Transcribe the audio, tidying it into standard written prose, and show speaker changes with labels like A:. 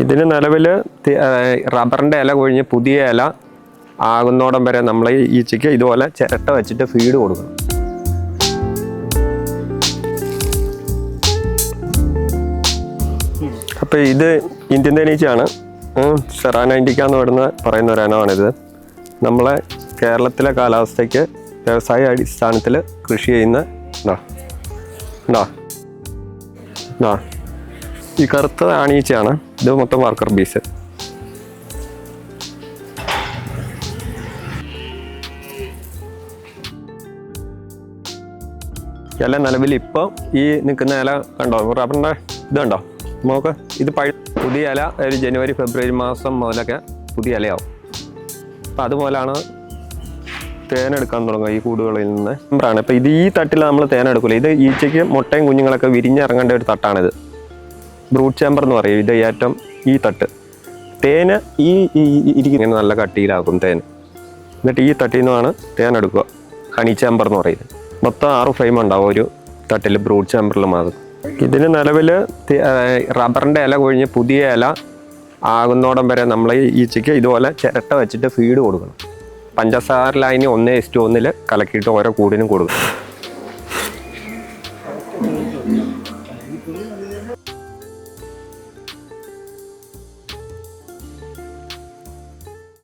A: ഇതിന് നിലവിൽ റബ്ബറിൻ്റെ ഇല കൊഴിഞ്ഞ് പുതിയ ഇല ആകുന്നോടം വരെ നമ്മൾ ഈച്ചയ്ക്ക് ഇതുപോലെ ചിരട്ട വെച്ചിട്ട് ഫീഡ് കൊടുക്കണം. അപ്പോൾ ഇത് ഇന്ത്യൻ തേനീച്ചയാണ്. സെറാന ഇൻഡിക്ക എന്ന് പറയുന്ന ഒരു ഇനമാണിത്. നമ്മളെ കേരളത്തിലെ കാലാവസ്ഥയ്ക്ക് വ്യവസായ അടിസ്ഥാനത്തിൽ കൃഷി ചെയ്യുന്ന ഈ കറുത്ത ആണീച്ചയാണ്. ഇത് മൊത്തം വർക്കർ ബീസ്. ഇല നിലവിൽ ഇപ്പോൾ ഈ നിൽക്കുന്ന ഇല കണ്ടോ, റബ്ബറിൻ്റെ ഇത് കണ്ടോ, നമുക്ക് ഇത് പുതിയ ഇല ഒരു ജനുവരി ഫെബ്രുവരി മാസം മുതലൊക്കെ പുതിയ ഇലയാവും. അപ്പം അതുപോലെയാണ് തേനെടുക്കാൻ തുടങ്ങുക ഈ കൂടുകളിൽ നിന്ന്. നമ്പറാണ് ഇപ്പം ഇത് ഈ തട്ടിൽ നമ്മൾ തേനെടുക്കില്ല. ഇത് ഈച്ചയ്ക്ക് മുട്ടയും കുഞ്ഞുങ്ങളൊക്കെ വിരിഞ്ഞിറങ്ങേണ്ട ഒരു തട്ടാണിത്. ബ്രൂട്ട് ചേമ്പർ എന്ന് പറയും. ഇത് ഏറ്റവും ഈ തട്ട് തേന് ഈ ഇരിക്കുന്ന നല്ല കട്ടിയിലാക്കും തേൻ. എന്നിട്ട് ഈ തട്ടിൽ നിന്നാണ് തേനെടുക്കുക. ഹണി ചേമ്പർ എന്ന് പറയുന്നത്. മൊത്തം 6 ഫ്രെയിം ഉണ്ടാവും ഒരു തട്ടിൽ, ബ്രൂട്ട് ചേമ്പറിൽ മാത്രം. ഇതിന് നിലവിൽ റബ്ബറിൻ്റെ ഇല കൊഴിഞ്ഞ് പുതിയ ഇല ആകുന്നോടം വരെ നമ്മൾ ഈച്ചയ്ക്ക് ഇതുപോലെ ചിരട്ട വെച്ചിട്ട് ഫീഡ് കൊടുക്കണം. പഞ്ചസാര ലൈന് 1:1 കലക്കിയിട്ട് ഓരോ കൂടിനും കൊടുക്കണം.